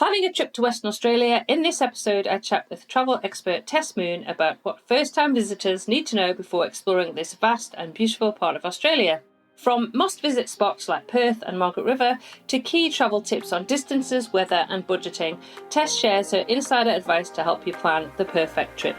Planning a trip to Western Australia. In this episode, I chat with travel expert Tess Moone about what first-time visitors need to know before exploring this vast and beautiful part of Australia. From must-visit spots like Perth and Margaret River to key travel tips on distances, weather and budgeting, Tess shares her insider advice to help you plan the perfect trip.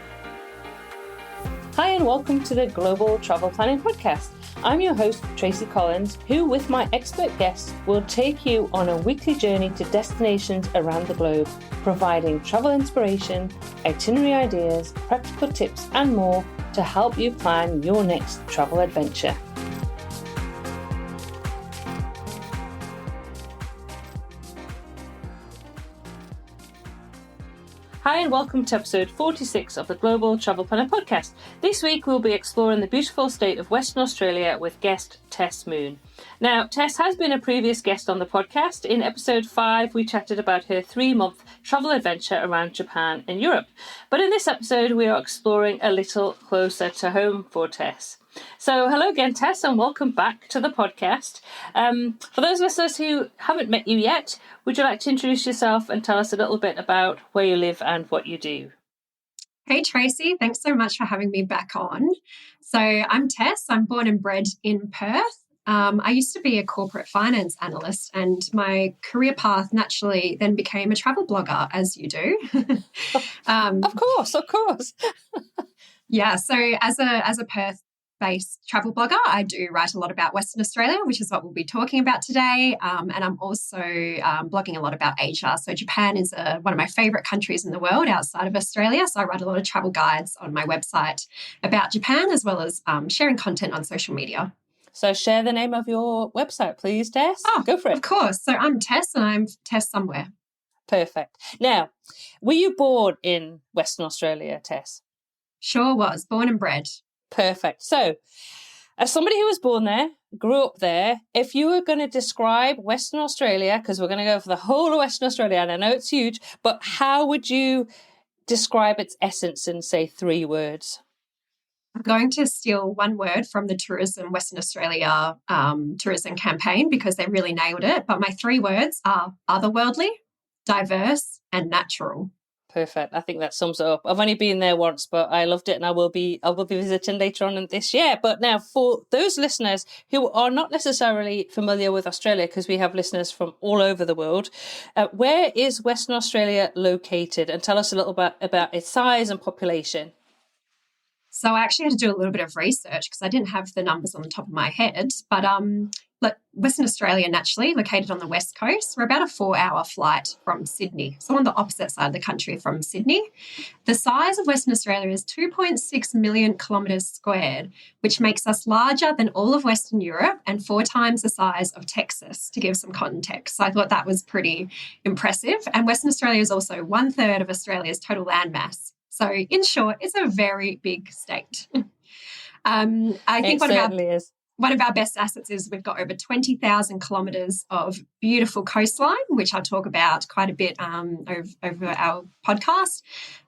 Hi and welcome to the Global Travel Planning Podcast. I'm your host, Tracy Collins, who with my expert guests will take you on a weekly journey to destinations around the globe, providing travel inspiration, itinerary ideas, practical tips and more to help you plan your next travel adventure. Hi and welcome to episode 46 of the Global Travel Planner Podcast. This week we'll be exploring the beautiful state of Western Australia with guest Tess Moone. Now, Tess has been a previous guest on the podcast. In episode 5, we chatted about her 3-month travel adventure around Japan and Europe. But in this episode, we are exploring a little closer to home for Tess. So hello again, Tess, and welcome back to the podcast. For those listeners who haven't met you yet, would you like to introduce yourself and tell us a little bit about where you live and what you do? Hey, Tracy. Thanks so much for having me back on. So I'm Tess. I'm born and bred in Perth. I used to be a corporate finance analyst, and my career path naturally then became a travel blogger, as you do. Of course. Yeah. So as a Perth-based travel blogger, I do write a lot about Western Australia, which is what we'll be talking about today. And I'm also blogging a lot about Asia. So Japan is one of my favorite countries in the world outside of Australia. So I write a lot of travel guides on my website about Japan, as well as sharing content on social media. So share the name of your website, please, Tess. Oh, go for it. Of course. So I'm Tess, and I'm Tess somewhere. Perfect. Now, were you born in Western Australia, Tess? Sure was. Born and bred. Perfect. So, as somebody who was born there, grew up there, if you were going to describe Western Australia, because we're going to go for the whole of Western Australia, and I know it's huge, but how would you describe its essence in, say, 3 words? I'm going to steal one word from the Tourism Western Australia tourism campaign because they really nailed it. But my 3 words are otherworldly, diverse, and natural. Perfect. I think that sums it up. I've only been there once, but I loved it, and I will be visiting later on in this year. But now, for those listeners who are not necessarily familiar with Australia, because we have listeners from all over the world, where is Western Australia located? And tell us a little bit about its size and population. So I actually had to do a little bit of research because I didn't have the numbers on the top of my head. But Western Australia, naturally, located on the west coast, we're about a 4-hour flight from Sydney. So on the opposite side of the country from Sydney. The size of Western Australia is 2.6 million kilometres squared, which makes us larger than all of Western Europe and 4 times the size of Texas, to give some context. So I thought that was pretty impressive. And Western Australia is also 1/3 of Australia's total landmass. So in short, it's a very big state. I think one of our best assets is we've got over 20,000 kilometres of beautiful coastline, which I'll talk about quite a bit over our podcast.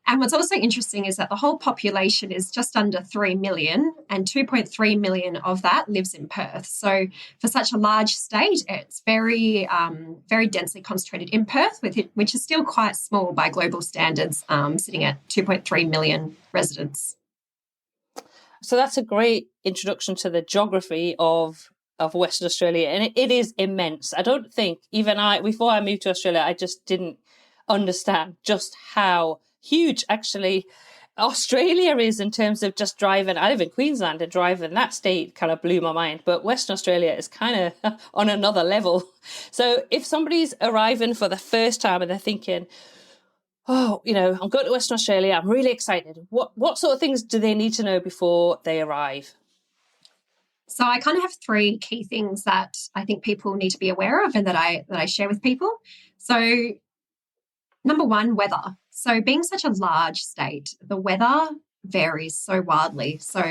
And what's also interesting is that the whole population is just under 3 million, and 2.3 million of that lives in Perth. So for such a large state, it's very, very densely concentrated in Perth, which is still quite small by global standards, sitting at 2.3 million residents. So that's a great introduction to the geography of Western Australia, and it is immense. I don't think before I moved to Australia, I just didn't understand just how huge actually Australia is in terms of just driving. I live in Queensland, and driving that state kind of blew my mind, but Western Australia is kind of on another level. So if somebody's arriving for the first time and they're thinking, oh, I'm going to Western Australia, I'm really excited, what sort of things do they need to know before they arrive? So I kind of have 3 key things that I think people need to be aware of and that I share with people. So number 1, weather. So being such a large state, the weather varies so wildly. So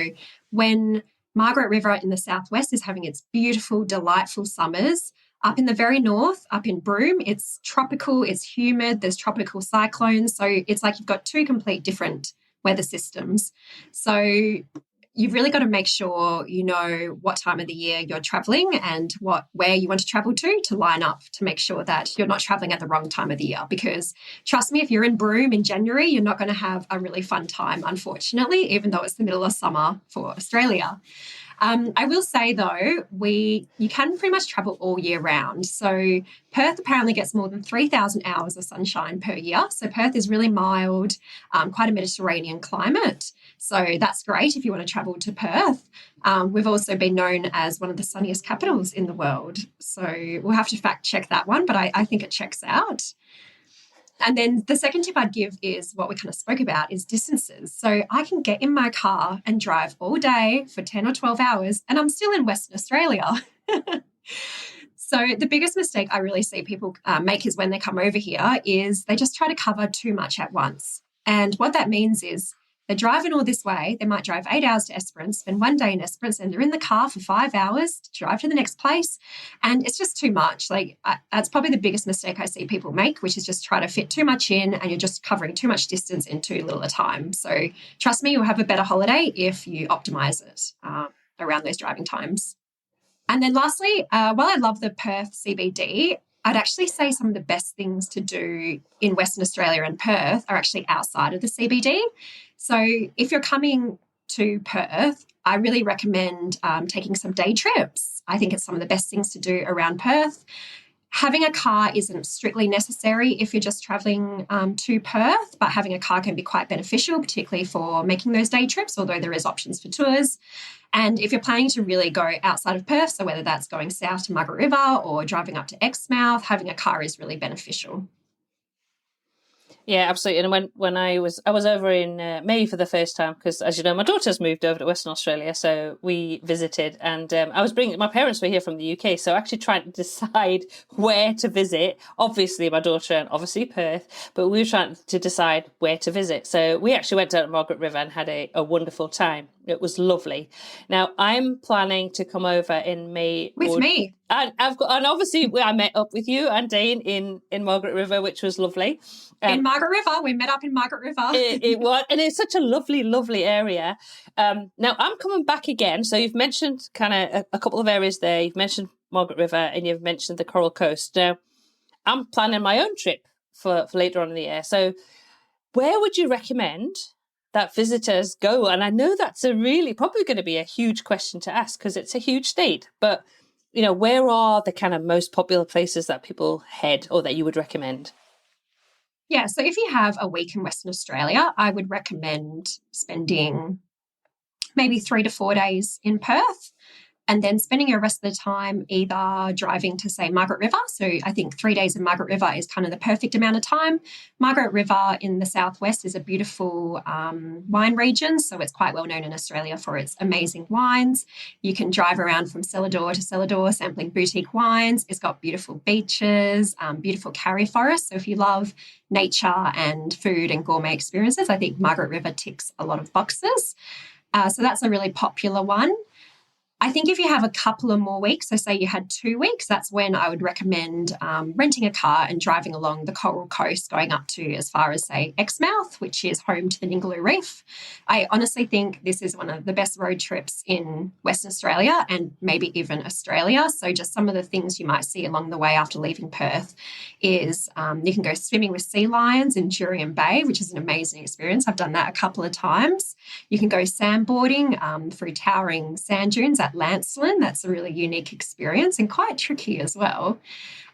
when Margaret River in the southwest is having its beautiful, delightful summers, up in the very north, up in Broome, it's tropical, it's humid, there's tropical cyclones. So it's like you've got 2 complete different weather systems. So you've really got to make sure you know what time of the year you're traveling and where you want to travel to line up to make sure that you're not traveling at the wrong time of the year. Because trust me, if you're in Broome in January, you're not going to have a really fun time, unfortunately, even though it's the middle of summer for Australia. I will say, though, you can pretty much travel all year round. So Perth apparently gets more than 3,000 hours of sunshine per year. So Perth is really mild, quite a Mediterranean climate. So that's great if you want to travel to Perth. We've also been known as one of the sunniest capitals in the world. So we'll have to fact check that one, but I think it checks out. And then the second tip I'd give is what we kind of spoke about is distances. So I can get in my car and drive all day for 10 or 12 hours and I'm still in Western Australia. So the biggest mistake I really see people make is when they come over here is they just try to cover too much at once. And what that means is they're driving all this way. They might drive 8 hours to Esperance, spend one day in Esperance, and they're in the car for 5 hours to drive to the next place. And it's just too much. That's probably the biggest mistake I see people make, which is just try to fit too much in and you're just covering too much distance in too little a time. So trust me, you'll have a better holiday if you optimize it around those driving times. And then lastly, while I love the Perth CBD, I'd actually say some of the best things to do in Western Australia and Perth are actually outside of the CBD. So if you're coming to Perth, I really recommend taking some day trips. I think it's some of the best things to do around Perth. Having a car isn't strictly necessary if you're just travelling to Perth, but having a car can be quite beneficial, particularly for making those day trips, although there is options for tours. And if you're planning to really go outside of Perth, so whether that's going south to Margaret River or driving up to Exmouth, having a car is really beneficial. Yeah, absolutely. And when I was over in May for the first time, because as you know, my daughter's moved over to Western Australia, so we visited, and my parents were here from the UK, so actually trying to decide where to visit. Obviously, my daughter and obviously Perth, but we were trying to decide where to visit. So we actually went down to Margaret River and had a wonderful time. It was lovely. Now I'm planning to come over in May with me. And obviously I met up with you and Dane in Margaret River, which was lovely. In Margaret River, we met up in Margaret River. It was, and it's such a lovely, lovely area. Now I'm coming back again. So you've mentioned kind of a couple of areas there. You've mentioned Margaret River and you've mentioned the Coral Coast. Now I'm planning my own trip for later on in the year. So where would you recommend that visitors go? And I know that's probably going to be a huge question to ask because it's a huge state, but where are the kind of most popular places that people head or that you would recommend? Yeah, so if you have a week in Western Australia, I would recommend spending maybe 3 to 4 days in Perth and then spending your rest of the time either driving to, say, Margaret River. So I think 3 days in Margaret River is kind of the perfect amount of time. Margaret River in the southwest is a beautiful wine region, so it's quite well known in Australia for its amazing wines. You can drive around from cellar door to cellar door sampling boutique wines. It's got beautiful beaches, beautiful karri forests. So if you love nature and food and gourmet experiences, I think Margaret River ticks a lot of boxes. So that's a really popular one. I think if you have a couple of more weeks, so say you had 2 weeks, that's when I would recommend renting a car and driving along the Coral Coast, going up to as far as, say, Exmouth, which is home to the Ningaloo Reef. I honestly think this is one of the best road trips in Western Australia and maybe even Australia. So just some of the things you might see along the way after leaving Perth is you can go swimming with sea lions in Jurien Bay, which is an amazing experience. I've done that a couple of times. You can go sandboarding through towering sand dunes at Lancelin. That's a really unique experience and quite tricky as well.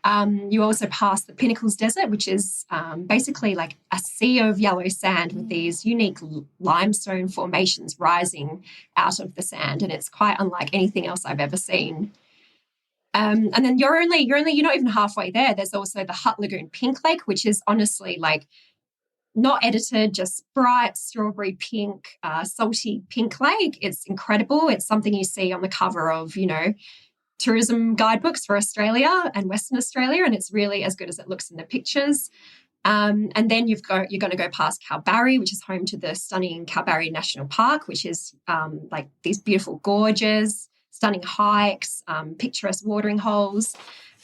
You also pass the Pinnacles Desert, which is basically like a sea of yellow sand with these unique limestone formations rising out of the sand, and it's quite unlike anything else I've ever seen. And then you're not even halfway there. There's also the Hutt Lagoon Pink Lake, which is honestly like not edited, just bright strawberry pink, salty pink lake. It's incredible. It's something you see on the cover of, tourism guidebooks for Australia and Western Australia, and it's really as good as it looks in the pictures. And then you're going to go past Kalbarri, which is home to the stunning Kalbarri National Park, which is like these beautiful gorges, stunning hikes, picturesque watering holes.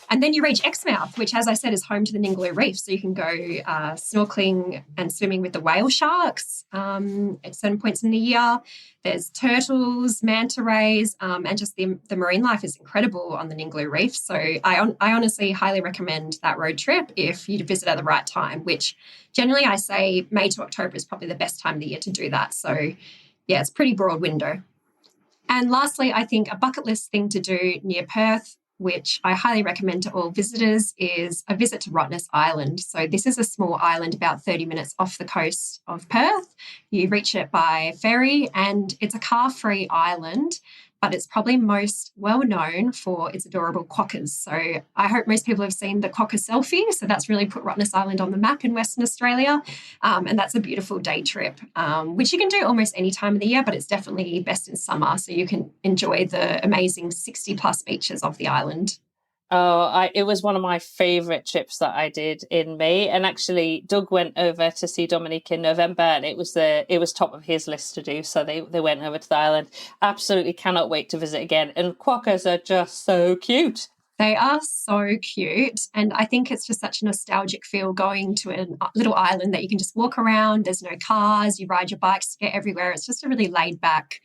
And then you reach Exmouth, which, as I said, is home to the Ningaloo Reef. So you can go snorkeling and swimming with the whale sharks at certain points in the year. There's turtles, manta rays, and just the marine life is incredible on the Ningaloo Reef. So I honestly highly recommend that road trip if you visit at the right time, which generally I say May to October is probably the best time of the year to do that. So, yeah, it's a pretty broad window. And lastly, I think a bucket list thing to do near Perth, which I highly recommend to all visitors, is a visit to Rottnest Island. So this is a small island about 30 minutes off the coast of Perth. You reach it by ferry, and it's a car-free island, but it's probably most well known for its adorable quokkas. So I hope most people have seen the quokka selfie. So that's really put Rottnest Island on the map in Western Australia. And that's a beautiful day trip, which you can do almost any time of the year, but it's definitely best in summer. So you can enjoy the amazing 60 plus beaches of the island. It was one of my favourite trips that I did in May, and actually Doug went over to see Dominique in November, and it was top of his list to do. So they went over to the island. Absolutely cannot wait to visit again. And quokkas are just so cute. They are so cute, and I think it's just such a nostalgic feel going to a little island that you can just walk around. There's no cars, you ride your bikes to get everywhere. It's just a really laid back,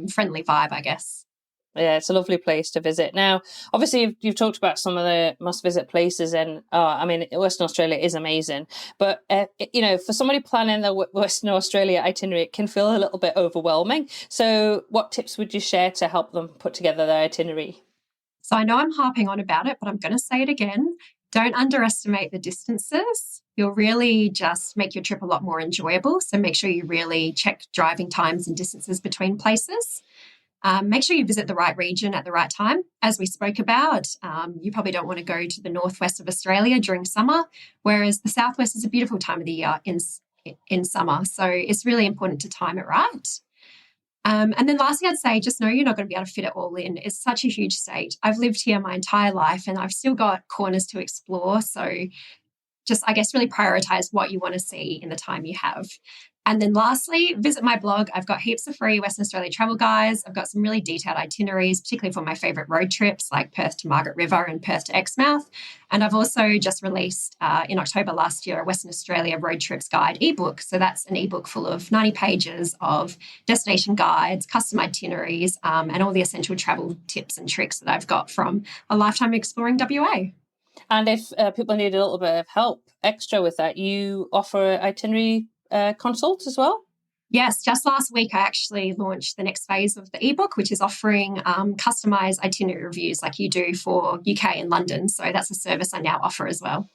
friendly vibe, I guess. Yeah, it's a lovely place to visit. Now, obviously, you've talked about some of the must-visit places, and I mean, Western Australia is amazing. But for somebody planning the Western Australia itinerary, it can feel a little bit overwhelming. So, what tips would you share to help them put together their itinerary? So, I know I'm harping on about it, but I'm going to say it again. Don't underestimate the distances. You'll really just make your trip a lot more enjoyable. So, make sure you really check driving times and distances between places. Make sure you visit the right region at the right time. As we spoke about, you probably don't want to go to the northwest of Australia during summer, whereas the southwest is a beautiful time of the year in summer. So it's really important to time it right. And then lastly, I'd say just know you're not going to be able to fit it all in. It's such a huge state. I've lived here my entire life and I've still got corners to explore. So just, I guess, really prioritize what you want to see in the time you have. And then lastly, visit my blog. I've got heaps of free Western Australia travel guides. I've got some really detailed itineraries, particularly for my favourite road trips like Perth to Margaret River and Perth to Exmouth. And I've also just released in October last year a Western Australia road trips guide ebook. So that's an ebook full of 90 pages of destination guides, custom itineraries, and all the essential travel tips and tricks that I've got from a lifetime exploring WA. And if people need a little bit of help extra with that, you offer itinerary consult as well? Yes, just last week I actually launched the next phase of the ebook, which is offering customized itinerary reviews like you do for UK and London. So that's a service I now offer as well.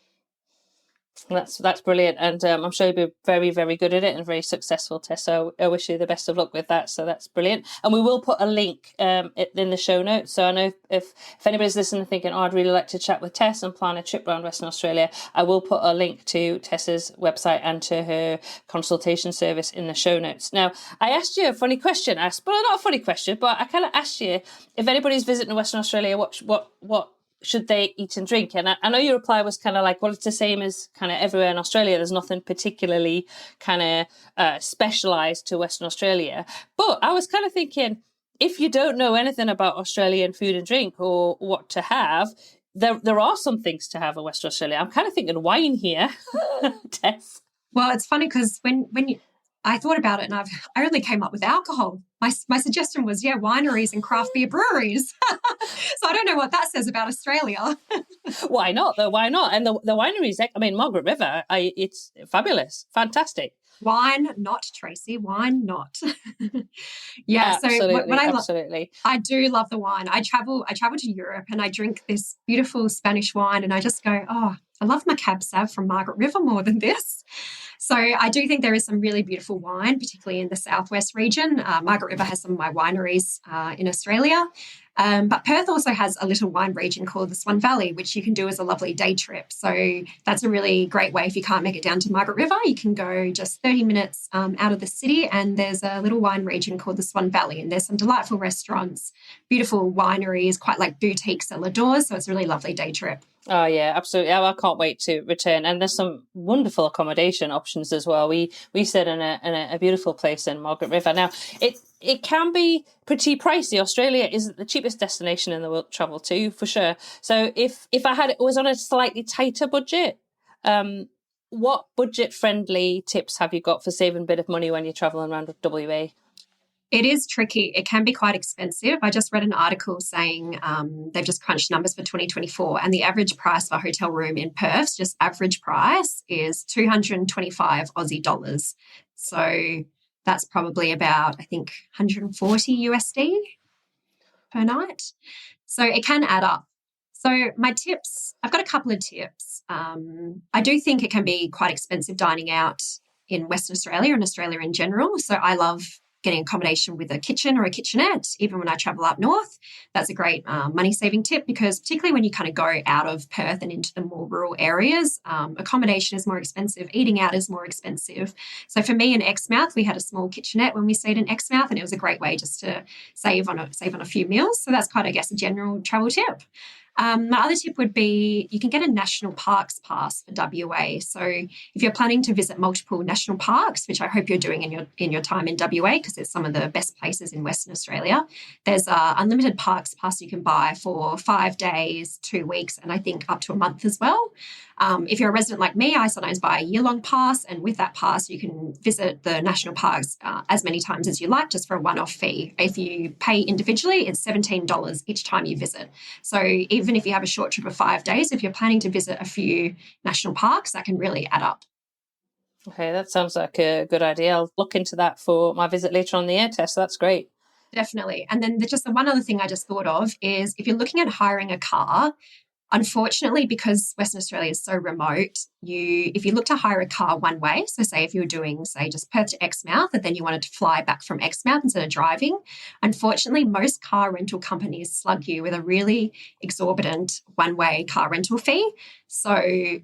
That's brilliant, and I'm sure you'll be very, very good at it and very successful, Tess. So I wish you the best of luck with that. So that's brilliant, and we will put a link in the show notes. So I know if anybody's listening thinking, "Oh, I'd really like to chat with Tess and plan a trip around Western Australia," I will put a link to Tess's website and to her consultation service in the show notes. Now, I asked you a funny question. Not a funny question, but I kind of asked you if anybody's visiting Western Australia, what should they eat and drink? And I know your reply was kind of like, well, it's the same as kind of everywhere in Australia. There's nothing particularly kind of specialised to Western Australia. But I was kind of thinking, if you don't know anything about Australian food and drink or what to have, there are some things to have in Western Australia. I'm kind of thinking wine here, Tess. Well, it's funny because when I thought about it and I only came up with alcohol. My suggestion was, wineries and craft beer breweries. So I don't know what that says about Australia. Why not, though? Why not? And the wineries, I mean, Margaret River, it's fabulous. Fantastic. Wine not, Tracy. Wine not. Absolutely, So absolutely. I do love the wine. I travel to Europe and I drink this beautiful Spanish wine and I just go, oh, I love my Cab Sav from Margaret River more than this. So I do think there is some really beautiful wine, particularly in the southwest region. Margaret River has some of my wineries in Australia. But Perth also has a little wine region called the Swan Valley, which you can do as a lovely day trip. So that's a really great way if you can't make it down to Margaret River. You can go just 30 minutes out of the city and there's a little wine region called the Swan Valley. And there's some delightful restaurants, beautiful wineries, quite like boutique cellar doors. So it's a really lovely day trip. Oh yeah, absolutely. Oh, I can't wait to return. And there's some wonderful accommodation options as well. We stayed in a beautiful place in Margaret River. Now it can be pretty pricey. Australia isn't the cheapest destination in the world to travel to, for sure. So if I had it was on a slightly tighter budget, um, what budget friendly tips have you got for saving a bit of money when you're traveling around WA? It is tricky. It can be quite expensive. I just read an article saying they've just crunched numbers for 2024, and the average price for a hotel room in Perth, just average price, is 225 Aussie dollars. So that's probably about, I think, 140 USD per night. So it can add up. So my tips, I've got a couple of tips. I do think it can be quite expensive dining out in Western Australia and Australia in general. So I love getting accommodation with a kitchen or a kitchenette, even when I travel up north. That's a great money saving tip, because particularly when you kind of go out of Perth and into the more rural areas, accommodation is more expensive, eating out is more expensive. So for me in Exmouth, we had a small kitchenette when we stayed in Exmouth, and it was a great way just to save on a few meals. So that's quite, I guess, a general travel tip. My other tip would be you can get a national parks pass for WA. So if you're planning to visit multiple national parks, which I hope you're doing in your time in WA, because it's some of the best places in Western Australia, there's a unlimited parks pass you can buy for 5 days, 2 weeks, and I think up to a month as well. If you're a resident like me, I sometimes buy a year-long pass, and with that pass, you can visit the national parks as many times as you like, just for a one-off fee. If you pay individually, it's $17 each time you visit. So even if you have a short trip of 5 days, if you're planning to visit a few national parks, that can really add up. Okay, that sounds like a good idea. I'll look into that for my visit later on in the year, Tess. That's great. Definitely. And then just the one other thing I just thought of is if you're looking at hiring a car, unfortunately, because Western Australia is so remote, if you look to hire a car one way, so say if you were doing, say, just Perth to Exmouth, and then you wanted to fly back from Exmouth instead of driving, unfortunately, most car rental companies slug you with a really exorbitant one-way car rental fee. So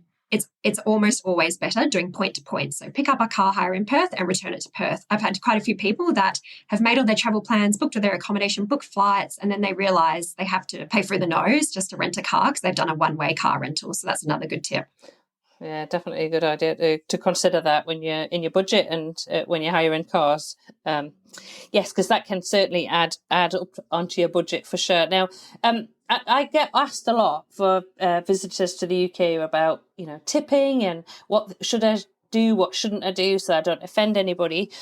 it's almost always better doing point to point. So pick up a car hire in Perth and return it to Perth. I've had quite a few people that have made all their travel plans, booked all their accommodation, booked flights, and then they realise they have to pay through the nose just to rent a car because they've done a one-way car rental. So that's another good tip. Yeah, definitely a good idea to consider that when you're in your budget and when you're hiring cars. Yes, because that can certainly add up onto your budget for sure. Now, I get asked a lot for visitors to the UK about tipping and what should I do, what shouldn't I do, so I don't offend anybody.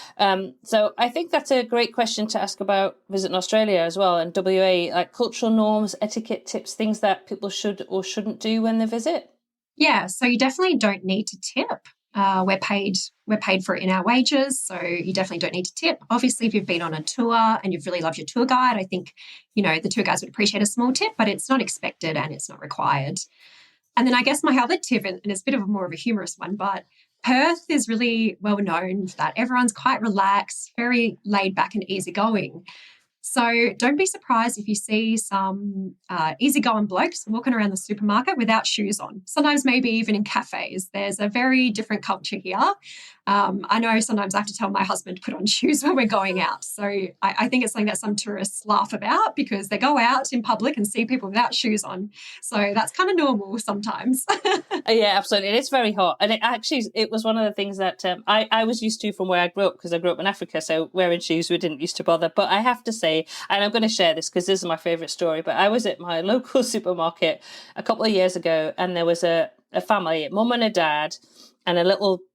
So I think that's a great question to ask about visiting Australia as well, and WA, like cultural norms, etiquette tips, things that people should or shouldn't do when they visit. Yeah, so you definitely don't need to tip. We're paid for it in our wages, so you definitely don't need to tip. Obviously, if you've been on a tour and you've really loved your tour guide, I think the tour guides would appreciate a small tip, but it's not expected and it's not required. And then I guess my other tip, and it's a bit of more of a humorous one, but Perth is really well known for that. Everyone's quite relaxed, very laid back and easygoing. So don't be surprised if you see some easygoing blokes walking around the supermarket without shoes on. Sometimes maybe even in cafes. There's a very different culture here. I know sometimes I have to tell my husband to put on shoes when we're going out. So I think it's something that some tourists laugh about because they go out in public and see people without shoes on. So that's kind of normal sometimes. Yeah, absolutely. It's very hot. And it was one of the things that I was used to from where I grew up, because I grew up in Africa. So wearing shoes, we didn't used to bother. But I have to say, and I'm going to share this because this is my favourite story, but I was at my local supermarket a couple of years ago, and there was a family, a mum and a dad, and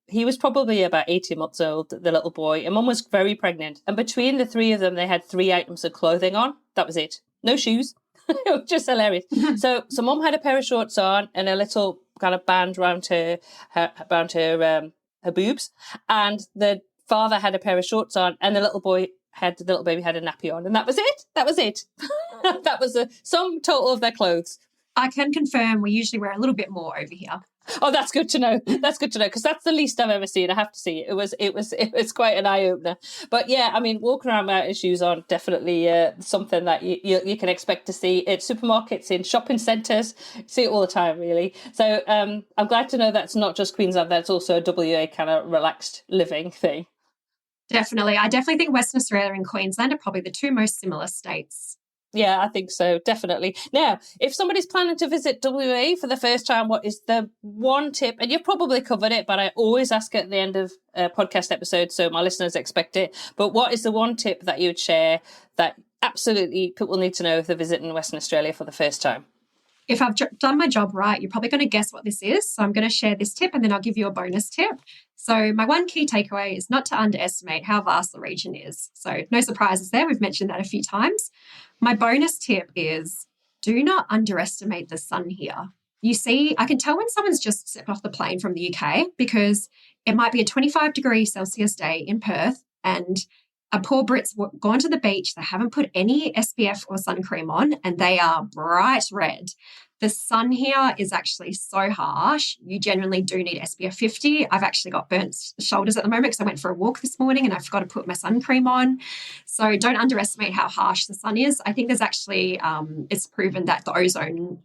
he was probably about 18 months old, the little boy, and mum was very pregnant. And between the three of them, they had 3 items of clothing on. That was it. No shoes. It was just hilarious. So mum had a pair of shorts on and a little kind of band around her boobs, and the father had a pair of shorts on, and the little baby had a nappy on, and that was it. That was it. That was the sum total of their clothes. I can confirm we usually wear a little bit more over here. Oh, that's good to know. That's good to know, because that's the least I've ever seen. I have to see it. It was quite an eye opener. But yeah, I mean, walking around without shoes on, definitely something that you can expect to see at supermarkets, in shopping centres. See it all the time, really. So I'm glad to know that's not just Queensland. That's also a WA kind of relaxed living thing. Definitely. I definitely think Western Australia and Queensland are probably the two most similar states. Yeah, I think so, definitely. Now, if somebody's planning to visit WA for the first time, what is the one tip? And you've probably covered it, but I always ask at the end of a podcast episode, so my listeners expect it. But what is the one tip that you would share that absolutely people need to know if they're visiting Western Australia for the first time? If I've done my job right, you're probably going to guess what this is. So I'm going to share this tip and then I'll give you a bonus tip. So my one key takeaway is not to underestimate how vast the region is. So no surprises there. We've mentioned that a few times. My bonus tip is do not underestimate the sun here. You see, I can tell when someone's just stepped off the plane from the UK because it might be a 25-degree-Celsius day in Perth and a poor Brit's gone to the beach. They haven't put any SPF or sun cream on and they are bright red. The sun here is actually so harsh. You generally do need SPF 50. I've actually got burnt shoulders at the moment because I went for a walk this morning and I forgot to put my sun cream on. So don't underestimate how harsh the sun is. I think there's actually, it's proven that the ozone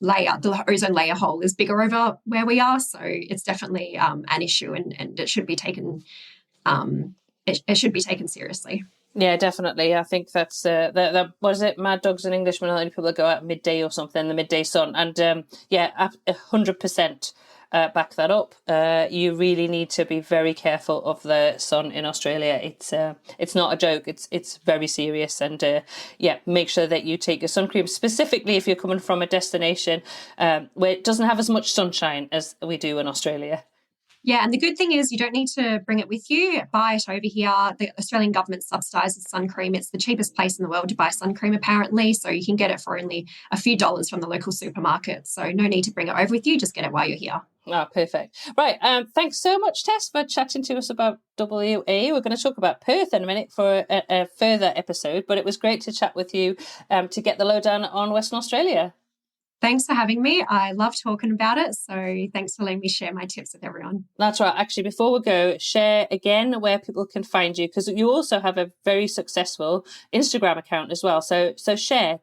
layer hole is bigger over where we are. So it's definitely an issue and it should be taken it should be taken seriously. Yeah, definitely. I think that's the was it Mad Dogs in English when only people go out midday or something, the midday sun, and 100% back that up. You really need to be very careful of the sun in Australia. It's not a joke. It's very serious, and make sure that you take your sun cream, specifically if you're coming from a destination where it doesn't have as much sunshine as we do in Australia. Yeah, and the good thing is you don't need to bring it with you. Buy it over here. The Australian government subsidises sun cream. It's the cheapest place in the world to buy sun cream, apparently. So you can get it for only a few dollars from the local supermarket. So no need to bring it over with you. Just get it while you're here. Oh, perfect. Right. Thanks so much, Tess, for chatting to us about WA. We're going to talk about Perth in a minute for a further episode, but it was great to chat with you to get the lowdown on Western Australia. Thanks for having me. I love talking about it. So thanks for letting me share my tips with everyone. That's right. Actually, before we go, share again where people can find you, because you also have a very successful Instagram account as well. So share,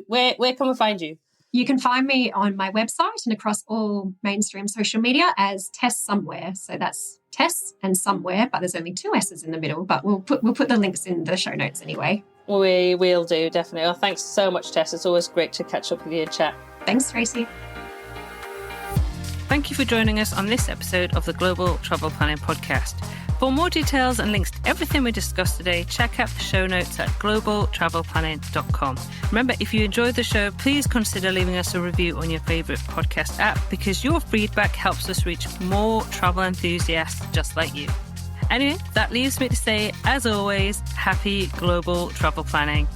where can we find you? You can find me on my website and across all mainstream social media as Tess Somewhere. So that's Tess and Somewhere, but there's only 2 S's in the middle, but we'll put the links in the show notes anyway. We will do, definitely. Well, thanks so much, Tess. It's always great to catch up with you and chat. Thanks, Tracy. Thank you for joining us on this episode of the Global Travel Planning Podcast. For more details and links to everything we discussed today, check out the show notes at globaltravelplanning.com. Remember, if you enjoyed the show, please consider leaving us a review on your favourite podcast app, because your feedback helps us reach more travel enthusiasts just like you. Anyway, that leaves me to say, as always, happy global travel planning.